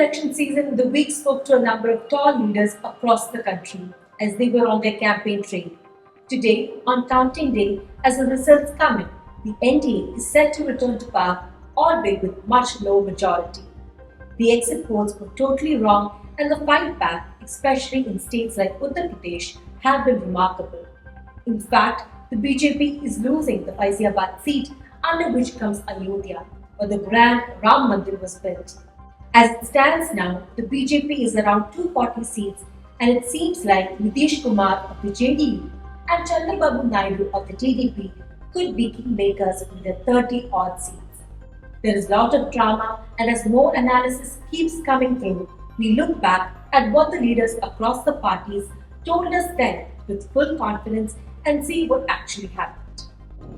election season, the week spoke to a number of tall leaders across the country as they were on their campaign trail. Today, on counting day, as the results come in, the NDA is set to return to power, albeit with much low majority. The exit polls were totally wrong, and the fight back, especially in states like Uttar Pradesh, have been remarkable. In fact, the BJP is losing the Hyderabad seat under which comes Ayodhya, where the grand Ram Mandir was built. As it stands now, the BJP is around 240 seats, and it seems like Nitishkumar of the JDU and Chandrababu Naidu of the TDP could be kingmakers with their 30-odd seats. There is a lot of drama, and as more analysis keeps coming through, we look back at what the leaders across the parties told us then with full confidence and see what actually happened.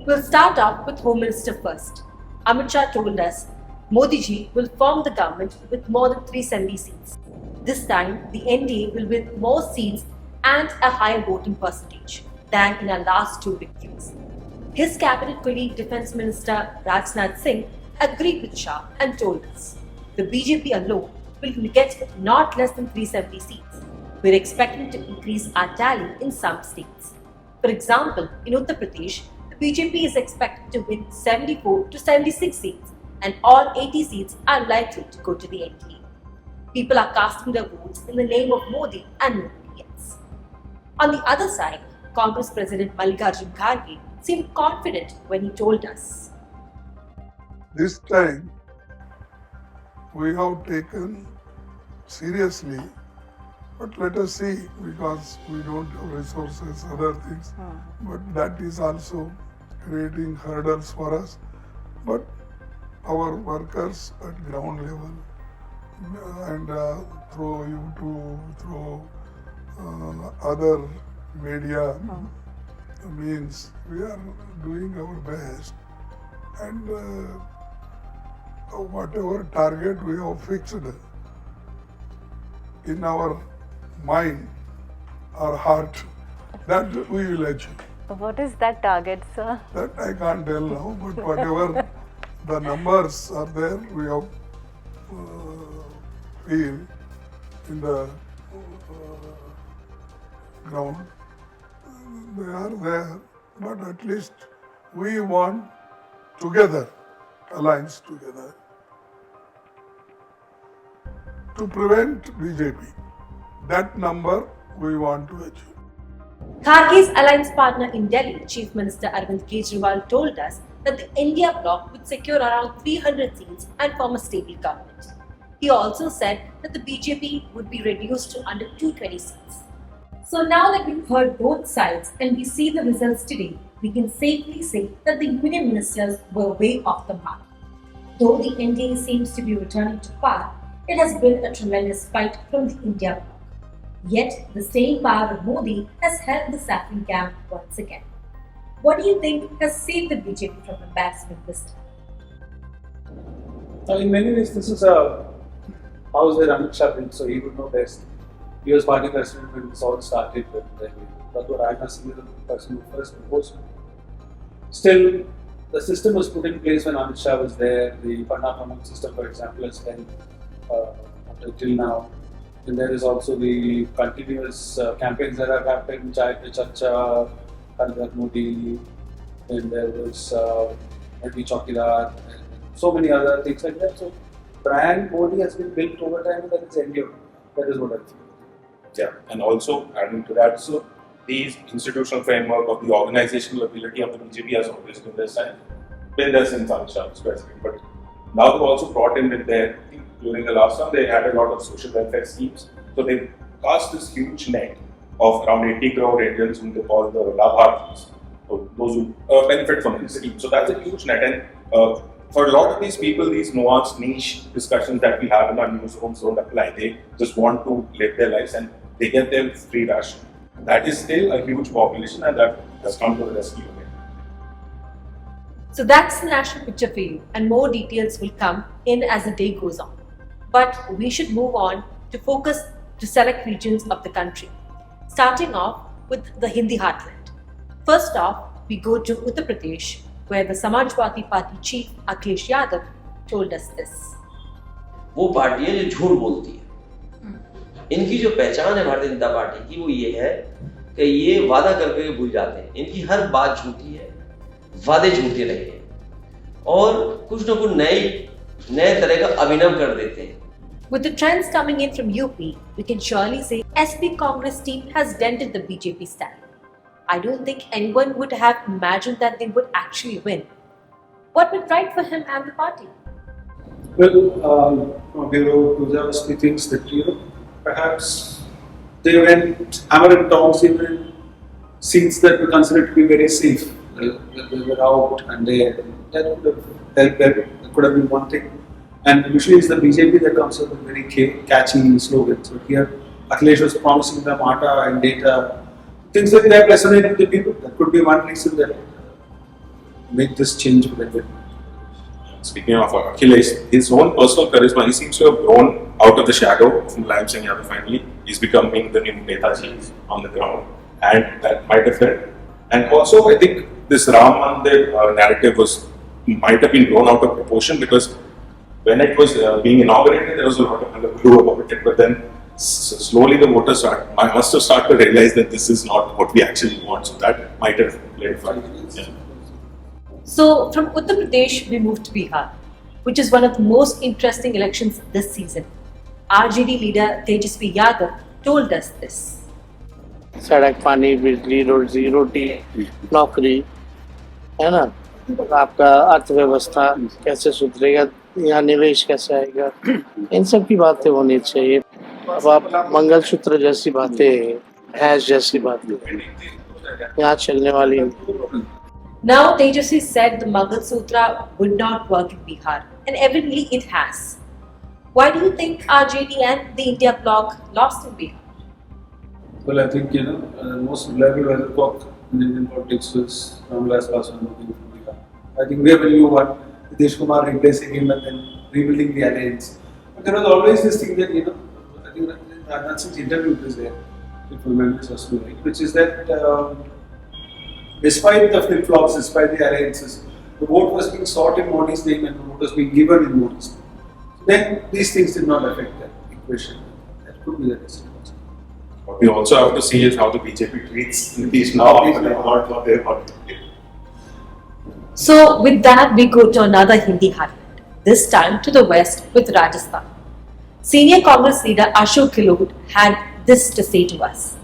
We'll start off with Home Minister first. Amit Shah told us Modi ji will form the government with more than 370 seats. This time, the NDA will win more seats and a higher voting percentage than in our last two victories. His cabinet colleague Defence Minister Rajnath Singh agreed with Shah and told us the BJP alone will get not less than 370 seats. We're expecting to increase our tally in some states. For example, in Uttar Pradesh, the BJP is expected to win 74 to 76 seats, and all 80 seats are likely to go to the NDA. People are casting their votes in the name of Modi and nobody else. On the other side, Congress President Mallikarjun Kharge seemed confident when he told us, "This time we have taken seriously, but let us see, because we don't have resources, other things, but that is also creating hurdles for us. But our workers at ground level and through YouTube, through other media means, we are doing our best, and whatever target we have fixed in our mind or heart, that we will achieve." What is that target, sir? That I can't tell now, but whatever the numbers are there, we have feel in the ground, they are there, but at least we want together, alliance together, to prevent BJP. That number we want to achieve. Kharge's alliance partner in Delhi, Chief Minister Arvind Kejriwal, told us that the India bloc would secure around 300 seats and form a stable government. He also said that the BJP would be reduced to under 220 seats. So now that we've heard both sides and we see the results today, we can safely say that the union ministers were way off the mark. Though the NDA seems to be returning to power, it has been a tremendous fight from the India bloc. Yet, the staying power of Modi has helped the saffron camp once again. What do you think has saved the BJP from embarrassment this time? In many ways, this is a house where Amit Shah built, so he would know best. He was party president when this all started. That's what I must be the person who first proposed. Still, the system was put in place when Amit Shah was there. The Pranab system, for example, has been until now. And there is also the continuous campaigns that have happened, Chai Pe Charcha, Har Modi, and there was Modi Chowkidar, and so many other things like that. So, brand Modi has been built over time and that is endured. That is what I feel. Yeah, and also adding to that, so the institutional framework of the organizational ability of the BJP has always been there since Amit Shah was president. But now they've also brought in with their, during the last term, they had a lot of social welfare schemes. So they cast this huge net of around 80 crore Indians whom they call the Labharthis, so those who benefit from this scheme. So that's a huge net. And for a lot of these people, these nuanced niche discussions that we have in our newsrooms don't apply. They just want to live their lives and they get their free ration. That is still a huge population and that has come to the rescue again. So that's the national picture for you, and more details will come in as the day goes on. But we should move on to focus to select regions of the country, starting off with the Hindi heartland. First off, we go to Uttar Pradesh, where the Samajwadiparty chief Akileshyadav told us this. वो party है जो झूठ बोलती है। इनकी जो पहचान है भारतीय जनता पार्टी की वो ये है कि ये वादा करके भूल जाते हैं। इनकी हर बात झूठी है, वादे झूठे रहे हैं और कुछ ना कुछ नए तरह का अभिनव कर देते हैं। With the trends coming in from UP, we can surely say SP Congress team has dented the BJP stand. I don't think anyone would have imagined that they would actually win. What went right for him and the party? Well, Bureau Kuzawski thinks that perhaps they went hammer and tongs even in seats that were considered to be very safe. They were out, and that could have helped them. That could have been one thing. And usually it's the BJP that comes up with very catchy slogans. But here, Akhilesh was promising them atta and data. Things like that resonate with the people. That could be one reason that made this change for them. Speaking of Akhilesh, his own personal charisma, he seems to have grown out of the shadow of Birensingh Yadav finally. He's becoming the new Netaji on the ground, and that might have helped. And also, I think this Ram Mandir narrative might have been blown out of proportion because when it was being inaugurated, there was a lot of hullabaloo about it, but then slowly the voters must have started to realize that this is not what we actually want, so that might have played a part. Yeah. So, from Uttar Pradesh, we moved to Bihar, which is one of the most interesting elections this season. RJD leader Tejaswiyadav told us this. सड़क, पानी, बिजली, रोटी, नौकरी, है ना, आपका अर्थव्यवस्था कैसे सुधरेगा, यहाँ निवेश कैसे आएगा, इन सब की बातें होनी चाहिए। अब आप मंगलसूत्र जैसी बातें, हैज जैसी बातें यहाँ चलने वाली नहीं। Now Tejaswi said the Mughal Sutra would not work in Bihar, and evidently it has. Why do you think RJD and the India bloc lost in Bihar? Well, I think the most reliable weathercock in Indian politics was Ramvilas Paswan moving from Bihar. I think we have a new one, Nitishkumar replacing him and then rebuilding the alliance. But there was always this thing that I think Rajnath Singh's interview was there, if my memory serves me right, which is that despite the flip-flops, despite the alliances, the vote was being sought in Modi's name and the vote was being given in Modi's name. Then these things did not affect that equation. That could be the reason. What we also have to see is how the BJP treats Nitish now after not what they want. So, with that, we go to another Hindi heartland, this time to the west with Rajasthan. Senior Congress leader Ashok Gehlot had this to say to us.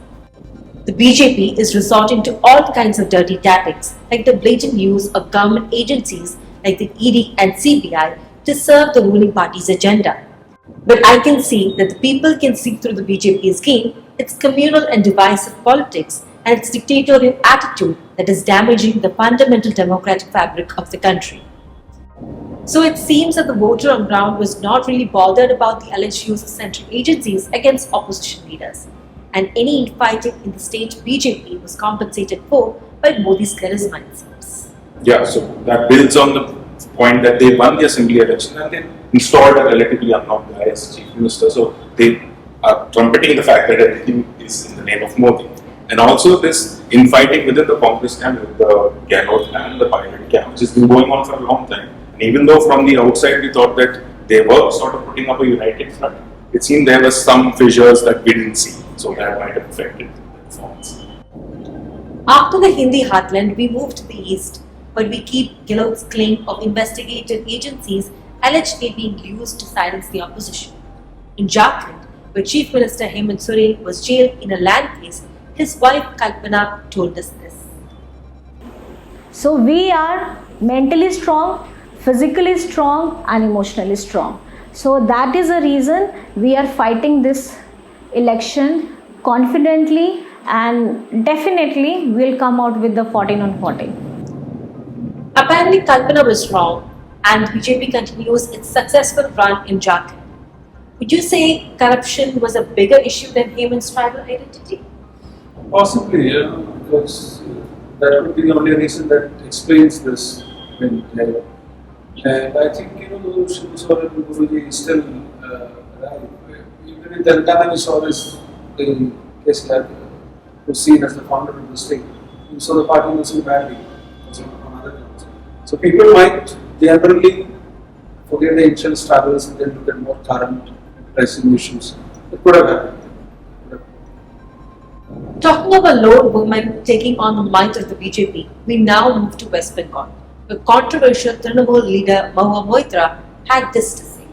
The BJP is resorting to all kinds of dirty tactics, like the blatant use of government agencies like the ED and CBI to serve the ruling party's agenda. But I can see that the people can see through the BJP's game, its communal and divisive politics, and its dictatorial attitude that is damaging the fundamental democratic fabric of the country. So it seems that the voter on ground was not really bothered about the alleged use of central agencies against opposition leaders. And any infighting in the state BJP was compensated for by Modi's charisma, it seems. Yeah, so that builds on the point that they won the assembly election and they installed a relatively unknown guy as chief minister. So they are trumpeting the fact that everything is in the name of Modi. And also this infighting within the Congress camp, with the Gehlot and the pilot camp, which has been going on for a long time. And even though from the outside we thought that they were sort of putting up a united front, it seemed there was some fissures that we didn't see. So that might have affected the performance. After the Hindi heartland, we move to the east, but we keep Gehlot's claim of investigative agencies allegedly being used to silence the opposition. In Jharkhand, where Chief Minister Hemant Soren was jailed in a land case, his wife Kalpana told us this. So we are mentally strong, physically strong and emotionally strong. So that is the reason we are fighting this election confidently and definitely we'll come out with the 14 on 14. Apparently Kalpana was wrong and BJP continues its successful run in Jharkhand. Would you say corruption was a bigger issue than Hemant's tribal identity? Possibly, because that could be the only reason that explains this. And I think, Shivu Soren Guruji is still alive. Even in Telangana, we saw this case who's seen as the founder of the state. We saw the party losing badly on other grounds. So people might generally forget the insurance travels and then look at more current pressing issues. It could have happened. Talking of a lone woman taking on the might of the BJP, we now move to West Bengal, where controversial Trinamool leader Mahua Moitra had this to say.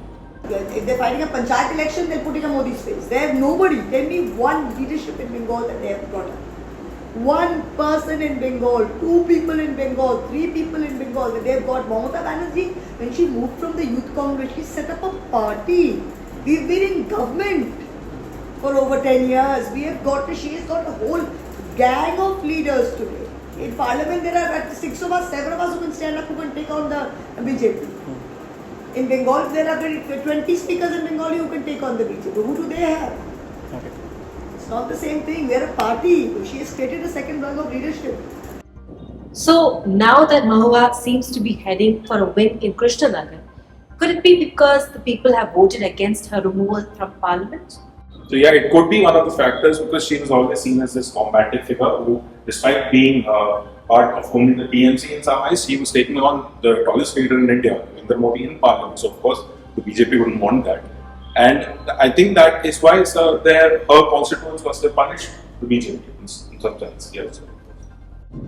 If they're fighting a panchayat election, they're putting a Modi's face. They have nobody. Tell me one leadership in Bengal that they have brought up. One person in Bengal, two people in Bengal, three people in Bengal. That they have got Mamatabanerjee. When she moved from the youth congress, she set up a party. We've been in government for over 10 years. She has got a whole gang of leaders today. In parliament, there are 6 of us, 7 of us who can stand up, who can take on the BJP. In Bengal, there are 20 speakers in Bengali who can take on the BJP. Who do they have? Okay. It's not the same thing. We are a party. She has created a second rung of leadership. So now that Mahua seems to be heading for a win in Krishnanagar, could it be because the people have voted against her removal from parliament? So yeah, it could be one of the factors because she was always seen as this combative figure who, despite being part of only the TMC in some ways, he was taking on the tallest leader in India, Narendra Modi, in parliament. So of course, the BJP wouldn't want that. And I think that is why her constituents must have punished the BJP in some sense. Yes.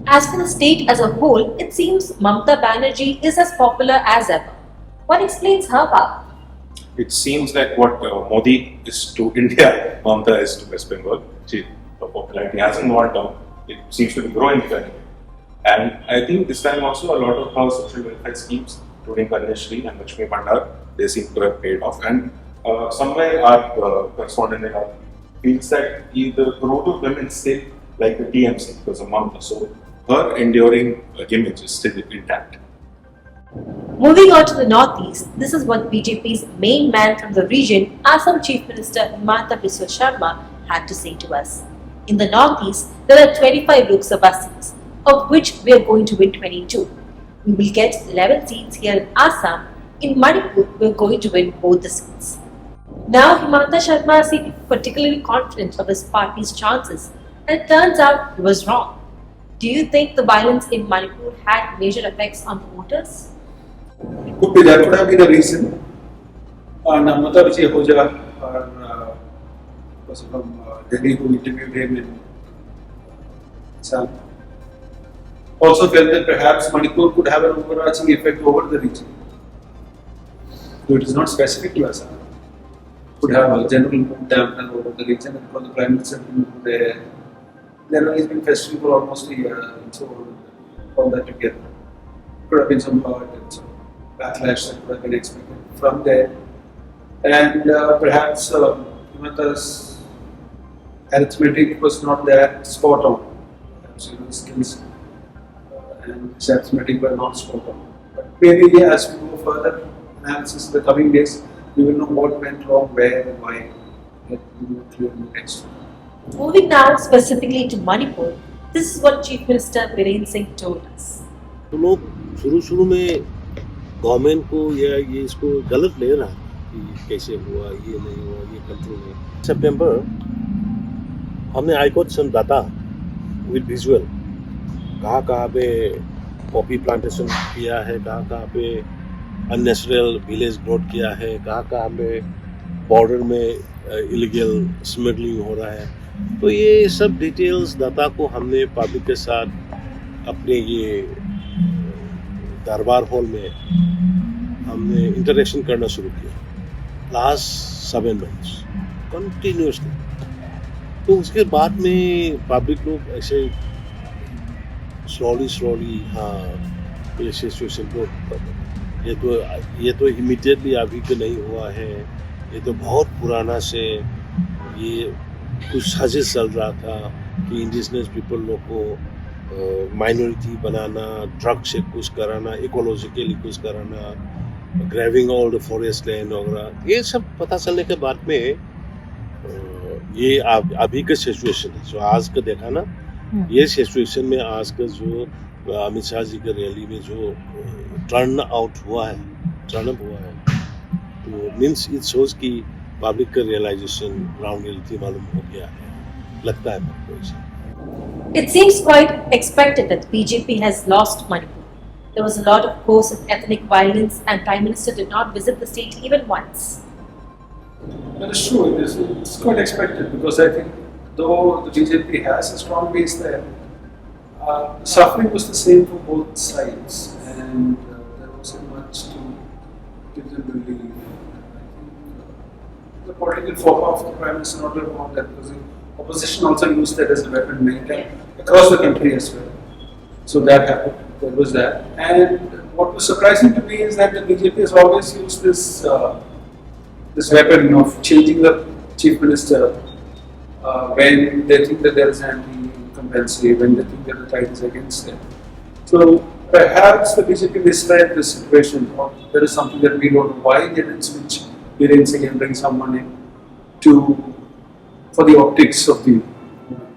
As for the state as a whole, it seems Mamata Banerjee is as popular as ever. What explains her power? It seems like what Modi is to India, Mamata is to West Bengal. Her popularity hasn't gone down. It seems to be growing anyway. And I think this time also a lot of her social welfare schemes, including Kanyashri and Lakshmi Bhandar, they seem to have paid off. And somewhere our correspondent feels that the growth of women still like the TMC because of Mamata. So her enduring image is still intact. Moving on to the northeast, this is what BJP's main man from the region, Assam Chief Minister Himanta Biswa Sharma, had to say to us. In the northeast, there are 25 Lok Sabha seats, of which we are going to win 22. We will get 11 seats here in Assam. In Manipur, we are going to win both the seats. Now, Himanta Sharma seemed particularly confident of his party's chances, and it turns out he was wrong. Do you think the violence in Manipur had major effects on the voters? Could be, that could have been the reason. Mamatabanerjee Hoja, person from Delhi who interviewed him in Assam, also felt that perhaps Manipur could have an overarching effect over the region. So it is not specific to Assam. It could have a general dampener over the region, and because the Prime Minister didn't go there, he's been festering for almost a year, and so all that together. Could have been some hurt and some backlash that could have been expected from there. And perhaps Himanta's arithmetic was not that spot on. Perhaps his skills and his arithmetic were not spot on. But maybe as we go further analysis in the coming days, we will know what went wrong, where, and why. That we will clearly next. Moving now specifically to Manipur, this is what Chief Minister Birensingh told us. तो लोग शुरू में government को ये इसको गलत ले रहा कि कैसे हुआ, ये नहीं हुआ, ये कंट्रोल नहीं. सितंबर हमने high court some data with visual कहाँ पे कॉफी प्लांटेशन किया है, कहाँ पे अननेचुरल विलेज ग्रोथ किया है, कहाँ पे बॉर्डर में इलीगल स्मगलिंग हो रहा है. तो ये सब डिटेल्स डाटा को हमने पब्लिक के साथ अपने ये दरबार हॉल में हमने इंटरेक्शन करना शुरू किया लास्ट 7 months कंटिन्यूसली. तो उसके बाद में पब्लिक लोग ऐसे स्लोली हाँ ये सिचुएशन को ये तो इमीडिएटली अभी तो नहीं हुआ है, ये तो बहुत पुराना से ये कुछ साजिश चल रहा था कि इंडिजिनस पीपल लोग को माइनॉरिटी बनाना, ड्रग से कुछ कराना, इकोलॉजिकली कुछ कराना, grabbing all the forest land वगैरह, ये सब पता चलने के बाद में ये अभी का सिचुएशन है. जो आज का देखा ना, ये सिचुएशन में आज का जो अमित शाह जी के रैली में जो टर्न अप हुआ है, तो मीन्स इट शोज कि पब्लिक का रियलाइजेशन ग्राउंड रियलिटी मालूम हो गया है, लगता है मुझको. It seems quite expected that BJP has lost Manipur. There was a lot of course of ethnic violence and Prime Minister did not visit the state even once. That is true. It's quite expected because I think though the BJP has a strong base there, suffering was the same for both sides and there wasn't much to give them relief. I think the political focus of the Prime Minister not have gone that because the opposition also used that as a weapon many times across the country as well. So that happened. There was that. And what was surprising to me is that the BJP has always used this this weapon of changing the chief minister when they think that there is anti-incumbency, when they think that the tide is against them. So perhaps the BJP misread the situation, or there is something that we don't know why they didn't switch birensingh and bring someone in for the optics of the movement.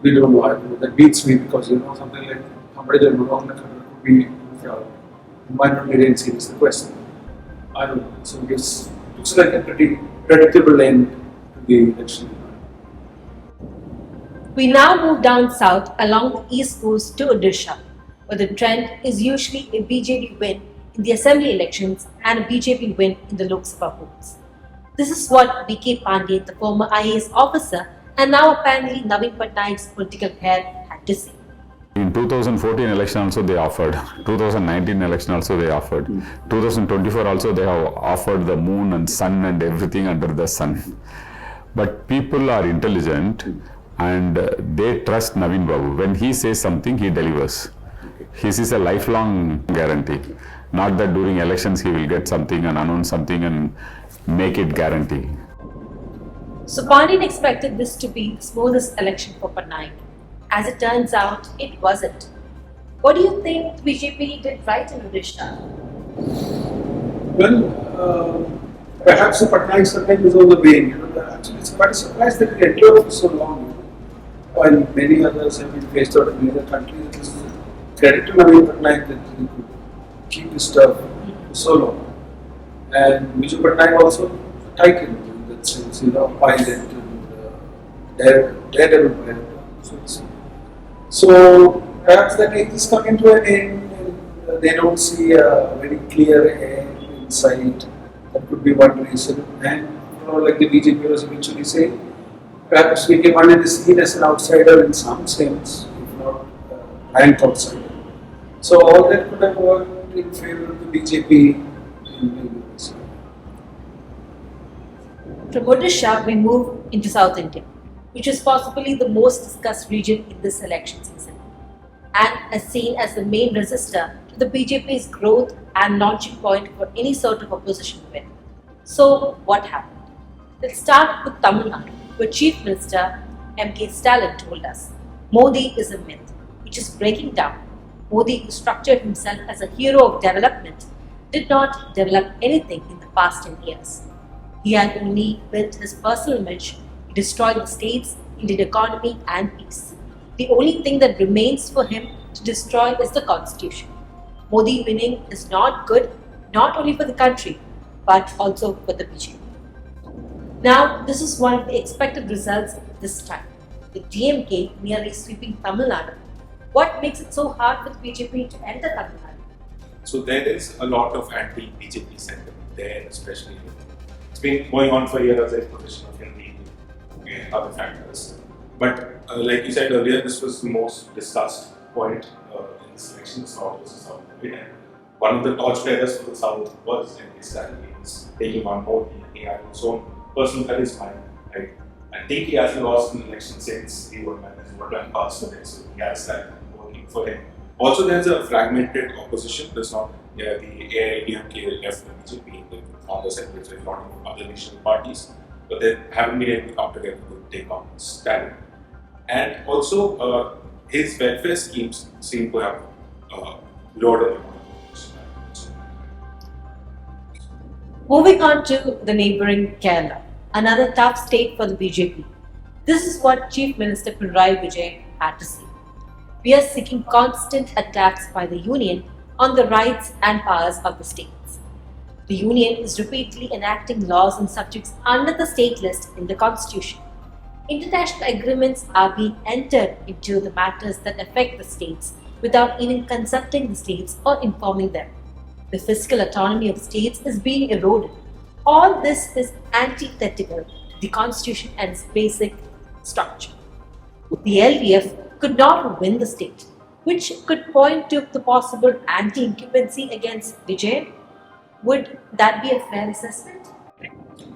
We don't know. That beats me because something like somebody that belongs could be why not birensingh is the question. I don't know. So it looks like a pretty predictable end to the election. We now move down south along the east coast to Odisha, where the trend is usually a BJP win in the assembly elections and a BJP win in the Lok Sabha votes. This is what B.K. Pandey, the former IAS officer and now apparently Naveen Patnaik's political heir, had to say. In 2014 election also they offered, 2019 election also they offered, 2024 also they have offered the moon and sun and everything under the sun. But people are intelligent and they trust Naveen Babu. When he says something, he delivers. His is a lifelong guarantee. Not that during elections he will get something and announce something and make it guarantee. So Pandey expected this to be the smoothest election for Patnaik. As it turns out, it wasn't. What do you think the BJP did right in Odisha? Well, perhaps the Patnaik survey is on the wane. Actually, it's quite a surprise that it endured for so long. While many others have been phased out of the country, it is credit to Naveen Patnaik that he could keep this stuff for so long. And Biju Patnaik also tightened in that sense, pilot and daredevil pilot. So perhaps that age is coming to an end and they don't see a very clear end in sight. That could be one reason. And like the BJP was eventually saying, perhaps B.K. Pandey is seen as an outsider in some sense, if not rank outsider. So all that could have worked in favor of the BJP in this. From Odisha, we move into South India, which is possibly the most discussed region in this election season, and is seen as the main resistor to the BJP's growth and launching point for any sort of opposition win. So, what happened? Let's start with Tamil Nadu, where Chief Minister mkstalin told us, Modi is a myth, which is breaking down. Modi, who structured himself as a hero of development, did not develop anything in the past 10 years. He had only built his personal image. He destroyed the state's Indian economy and peace. The only thing that remains for him to destroy is the constitution. Modi winning is not good, not only for the country, but also for the BJP. Now, this is one of the expected results this time, with DMK nearly sweeping Tamil Nadu. What makes it so hard for the BJP to enter Tamil Nadu? So there is a lot of anti-BJP sentiment there, especially. It's been going on for years as a position of Hindi and other factors. But like you said earlier, this was the most discussed point in this election, South versus South. And one of the torchbearers for the South was mkstalin. He was taking on Modi. He had his own personal charisma. I think he hasn't lost an election since he won and passed away. So he has that working for him. Also, there's a fragmented opposition. There's not the AIDMK left the BJP, the Congress and there's a lot of other national parties, but they haven't been able to come together to take on Stalin. And also, his welfare schemes seem to have lowered the Moving on to the neighbouring Kerala, another tough state for the BJP. This is what Chief Minister Pinarayivijayan had to say. We are seeking constant attacks by the Union on the rights and powers of the states. The Union is repeatedly enacting laws and subjects under the state list in the Constitution. International agreements are being entered into the matters that affect the states without even consulting the states or informing them. The fiscal autonomy of states is being eroded. All this is antithetical to the constitution and its basic structure. The LDF could not win the state, which could point to the possible anti-incumbency against Vijay. Would that be a fair assessment?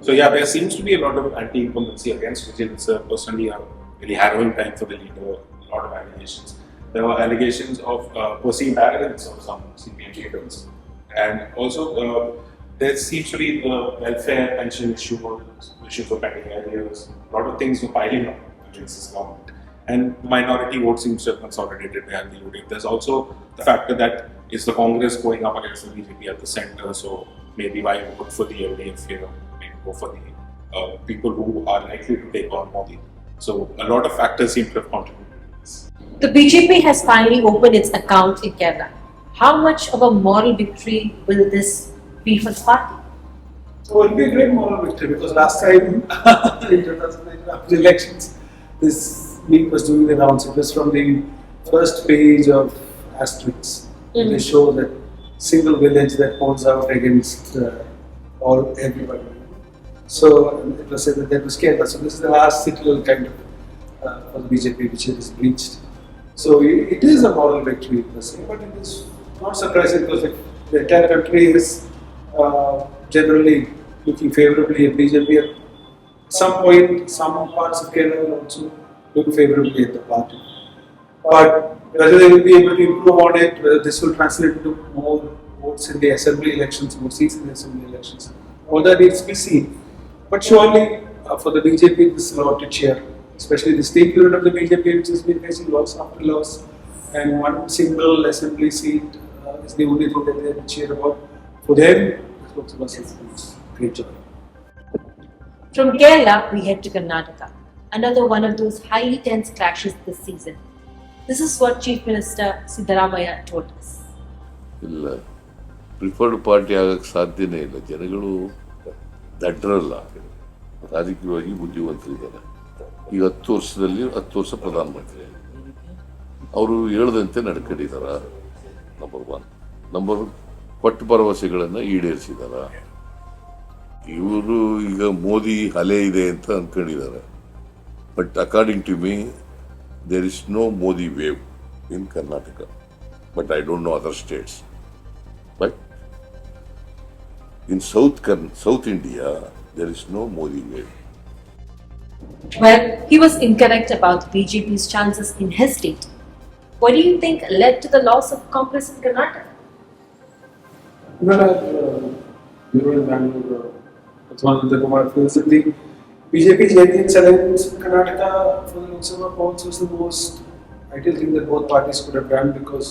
So yeah, there seems to be a lot of anti-incumbency against Vijay. It's personally a very harrowing time for the leader. A lot of allegations. There were allegations of perceived arrogance of some CPM leaders, and also there seems to be the welfare pension issue for pending areas. A lot of things were piling up against this government. And minority vote seems to have consolidated behind the UDF. There's also the factor that is the Congress going up against the BJP at the center, so maybe why vote for the LDF here, maybe go for the people who are likely to take on Modi. So a lot of factors seem to have contributed to this. The BJP has finally opened its account in Kerala. How much of a moral victory will this be for the party? So it will be a great moral victory because last time in 2019 after the elections, this week was doing the rounds. It was from the first page of asterisks. They show that single village that polls out against everybody. So it was said that that was Kerala. So this is the last citadel kind of for the BJP which it is breached. So it is a moral victory per se, but it is not surprising because the entire country is generally looking favorably at BJP. At some point, some parts of Kerala will also look favorably at the party. But whether they will be able to improve on it, whether this will translate into more votes in the assembly elections, more seats in the assembly elections, all that needs to be seen. But surely for the BJP, this is a lot to cheer, especially the state unit of the BJP, which has been facing loss after loss, and one single assembly seat is the only thing that they have to cheer about. For them, Lok Sabha seat is great job. From Kerala, we head to Karnataka. Another one of those highly tense clashes this season. This is what Chief Minister Siddaramaiah told us. ಇಲ್ಲ preferred party ಆಗಕ್ಕೆ ಸಾಧ್ಯನೇ ಇಲ್ಲ. ಜನಗಳು ದಡ್ರಲ್ಲ, ರಾಜಕೀಯವಾಗಿ ಬುದ್ಧಿವಂತರಿದ್ದಾರೆ. ಈಗ 10 ವರ್ಷದಲ್ಲಿ 10 ವರ್ಷ ಪ್ರಧಾನಮಂತ್ರಿ ಅವರು ಹೇಳ್ದಂತೆ ನಡ್ಕೊಂಡಿದ್ದಾರ. ನಂಬರ್ 1. ನಂಬರ್ ಕೊಟ್ಟ ಭರವಸೆಗಳನ್ನು ಈಡೇರಿಸಿದಾರ. ಇವರು ಈಗ ಮೋದಿ ಅಲೆ ಇದೆ ಅಂತ ಅಂದ್ಕೊಂಡಿದ್ದಾರೆ. But according to me there is no Modi wave in Karnataka, but I don't know other states. But in South India, there is no Modi wave. Well, he was incorrect about BJP's chances in his state. What do you think led to the loss of Congress in Karnataka? Well, in Bangalore, Nitishkumar feels that the BJP's alliance in Karnataka for the Lok Sabha polls was the most ideal thing that both parties could have done because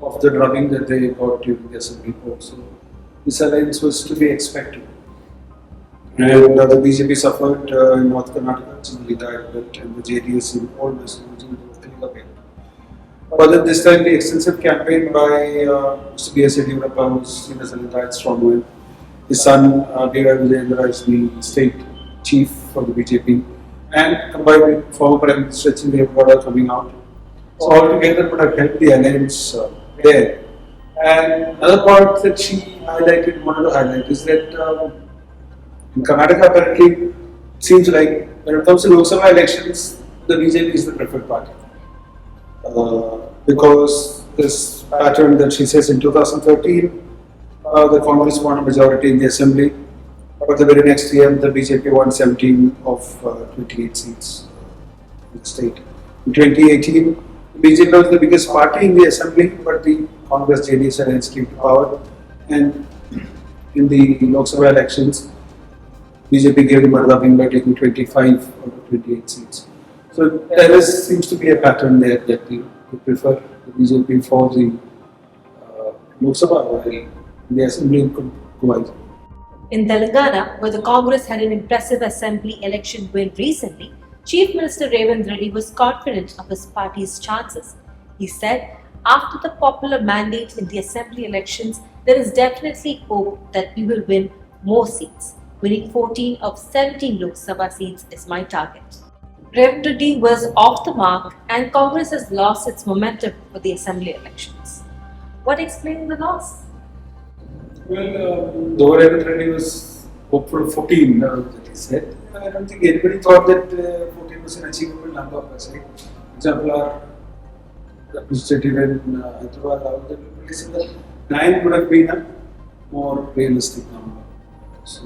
of the drubbing that they got during the assembly polls. So this alliance was to be expected. And the BJP suffered in North Karnataka, it's only that, and the JDS in all West Bengal. But then this time the extensive campaign by Mr. B.S. Yediyurappa was seen as an entire strong win. His son, Pinarayivijayan, is the state chief for the BJP, and combined with former Prime Minister Chennai coming out. So altogether would have helped the alliance there. And another part that she wanted to highlight is that in Karnataka apparently it seems like when it comes to Lok Sabha elections, the BJP is the preferred party. Because this pattern that she says in 2013, the Congress won a majority in the assembly. But the very next year, the BJP won 17 of 28 seats in the state. In 2018, the BJP was the biggest party in the assembly, but the Congress JDS alliance came to power. And in the Lok Sabha elections, BJP gave them a rubbing by taking 25 out of 28 seats. So there seems to be a pattern there that they prefer the BJP for the Lok Sabha, while the assembly could go either. In Telangana, where the Congress had an impressive assembly election win recently, Chief Minister Revanth Reddy was confident of his party's chances. He said, after the popular mandate in the assembly elections, there is definitely hope that we will win more seats. Winning 14 of 17 Lok Sabha seats is my target. Rev. Reddy was off the mark and Congress has lost its momentum for the assembly elections. What explains the loss? Well, though Rev. Reddy was hopeful of 14, that he said, I don't think anybody thought that 14 was an achievable number per se. For example, our representative in Hyderabad, Rahulgandhi, said that 9 would have been a more realistic number. So,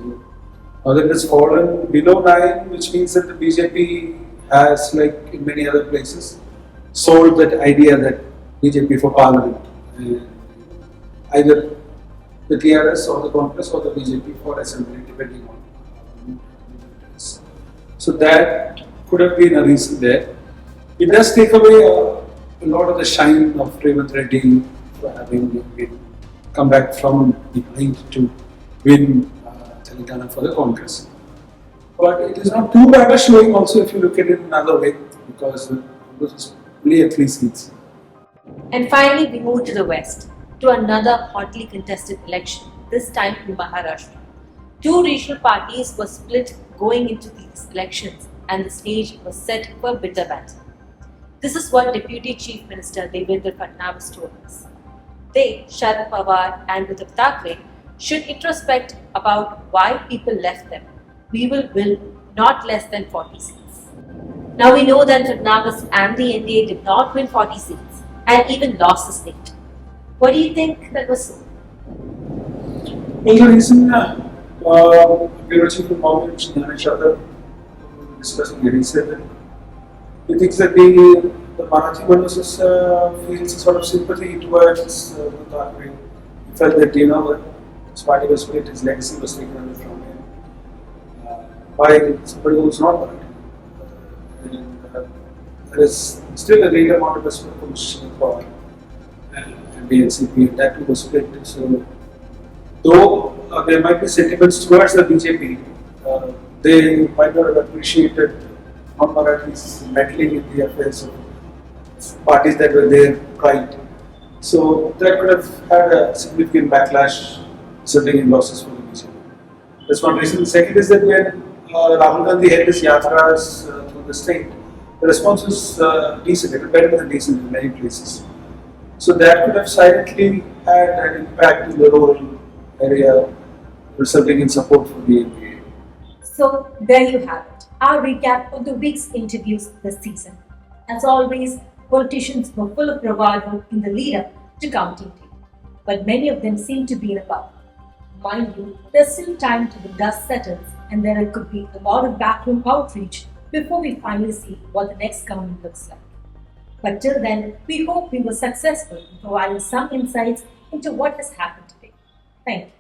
now that it has fallen below 9, which means that the BJP has, like in many other places, sold that idea that BJP for parliament, either the TRS or the Congress or the BJP for assembly, depending on. So that could have been a reason there. It does take away a lot of the shine of Rev. Reddy for having come back from behind to win Telangana for the Congress. But it is not too bad a showing also if you look at it another way, because Congress is only at 3 seats. And finally, we move to the west, to another hotly contested election, this time in Maharashtra. 2 regional parties were split going into these elections and the stage was set for bitter battle. This is what Deputy Chief Minister Devendra Fadnavis told us. They, Sharad Pawar and Uddhav Thackeray, should introspect about why people left them. We will win not less than 40 seats. Now we know that Fadnavis and the NDA did not win 40 seats and even lost the state. What do you think that was so? Well, the reason Bureau Chief of Mumbai, Mr. discussing it, he said that he thinks that the Marathi Manus feels a sort of sympathy towards Thackeray. He felt that, his party was split, his legacy was taken away from him by somebody who was not Marathi. And there is still a great amount of respect from Mr. Pawar and the NCP, and that too was split. So, though there might be sentiments towards the BJP, they might not have appreciated non-Marathis meddling in the affairs of parties that were there right. So that could have had a significant backlash, resulting in losses for the BJP. That's one reason. The second is that when Rahul Gandhi held his yatras through the state, the response was decent, it was better than decent in many places. So that could have silently had an impact in the rural area, resulting in support for the NDA. So there you have it, our recap of the week's interviews this season. As always, politicians were full of bravado in the lead-up to counting day, but many of them seem to be in a bubble. Mind you, there's still time till the dust settles and there could be a lot of backroom outreach before we finally see what the next government looks like. But till then, we hope we were successful in providing some insights into what has happened today. Thank you.